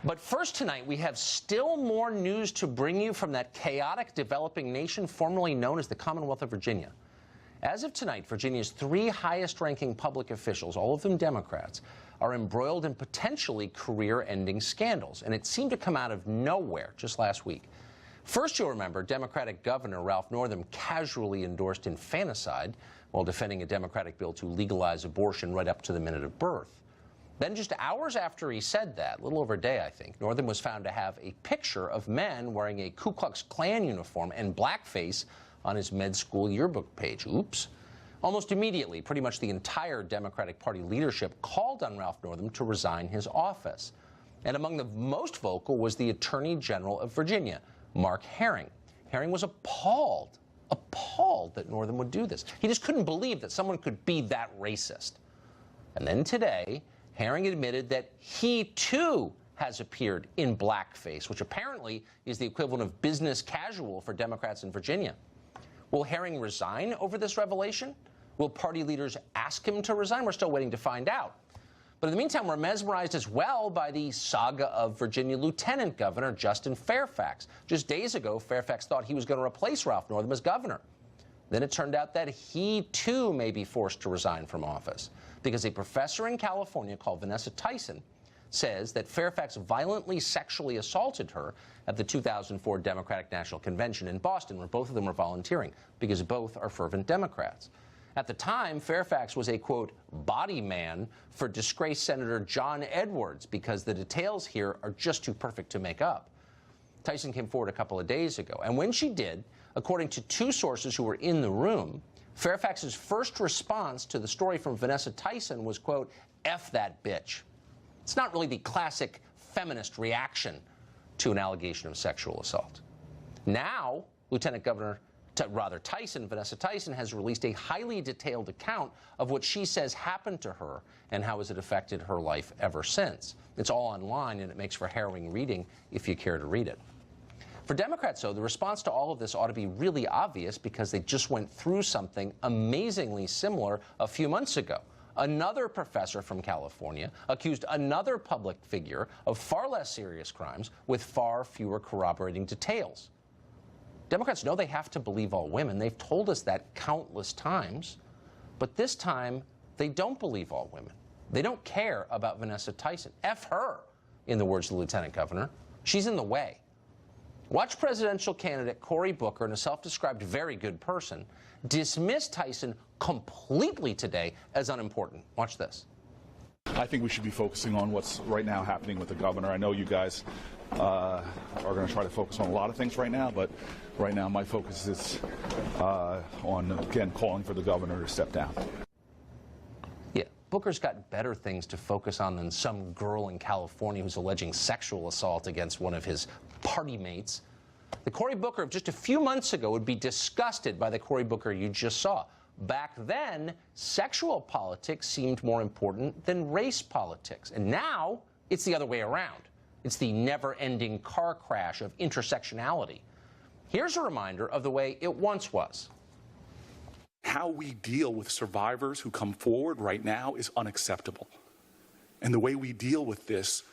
But first tonight, we have still more news to bring you from that chaotic developing nation formerly known as the Commonwealth of Virginia. As of tonight, Virginia's three highest-ranking public officials, all of them Democrats, are embroiled in potentially career-ending scandals, and it seemed to come out of nowhere just last week. First, you'll remember, Democratic Governor Ralph Northam casually endorsed infanticide while defending a Democratic bill to legalize abortion right up to the minute of birth. Then just hours after he said that, a little over a day, I think, Northam was found to have a picture of men wearing a Ku Klux Klan uniform and blackface on his med school yearbook page. Oops. Almost immediately, pretty much the entire Democratic Party leadership called on Ralph Northam to resign his office. And among the most vocal was the Attorney General of Virginia, Mark Herring. Herring was appalled that Northam would do this. He just couldn't believe that someone could be that racist. And then today, Herring admitted that he, too, has appeared in blackface, which apparently is the equivalent of business casual for Democrats in Virginia. Will Herring resign over this revelation? Will party leaders ask him to resign? We're still waiting to find out. But in the meantime, we're mesmerized as well by the saga of Virginia Lieutenant Governor Justin Fairfax. Just days ago, Fairfax thought he was going to replace Ralph Northam as governor. Then it turned out that he, too, may be forced to resign from office because a professor in California called Vanessa Tyson says that Fairfax violently sexually assaulted her at the 2004 Democratic National Convention in Boston, where both of them were volunteering, because both are fervent Democrats. At the time, Fairfax was a, quote, body man for disgraced Senator John Edwards, because the details here are just too perfect to make up. Tyson came forward a couple of days ago, and when she did, according to two sources who were in the room, Fairfax's first response to the story from Vanessa Tyson was, quote, F that bitch. It's not really the classic feminist reaction to an allegation of sexual assault. Now, Vanessa Tyson has released a highly detailed account of what she says happened to her and how has it affected her life ever since. It's all online, and it makes for harrowing reading if you care to read it. For Democrats, though, the response to all of this ought to be really obvious because they just went through something amazingly similar a few months ago. Another professor from California accused another public figure of far less serious crimes with far fewer corroborating details. Democrats know they have to believe all women. They've told us that countless times. But this time, they don't believe all women. They don't care about Vanessa Tyson. F her, in the words of the lieutenant governor. She's in the way. Watch presidential candidate Cory Booker, and a self-described very good person, dismiss Tyson completely today as unimportant. Watch this. I think we should be focusing on what's right now happening with the governor. I know you guys are going to try to focus on a lot of things right now, but right now my focus is on, again, calling for the governor to step down. Yeah, Booker's got better things to focus on than some girl in California who's alleging sexual assault against one of his party mates. The Cory Booker of just a few months ago would be disgusted by the Cory Booker you just saw. Back then, sexual politics seemed more important than race politics. And now, it's the other way around. It's the never-ending car crash of intersectionality. Here's a reminder of the way it once was. How we deal with survivors who come forward right now is unacceptable. And the way we deal with this,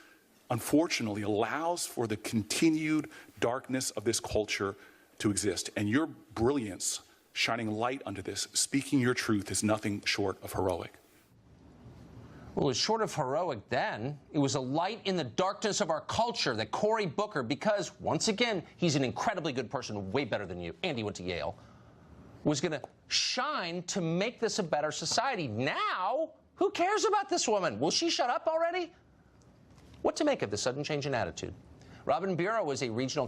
unfortunately, allows for the continued darkness of this culture to exist. And your brilliance, shining light onto this, speaking your truth, is nothing short of heroic. Well, it was short of heroic then. It was a light in the darkness of our culture that Cory Booker, because, once again, he's an incredibly good person, way better than you, and he went to Yale, was going to shine to make this a better society. Now, who cares about this woman? Will she shut up already? What to make of this sudden change in attitude? Robin Bureau is a regional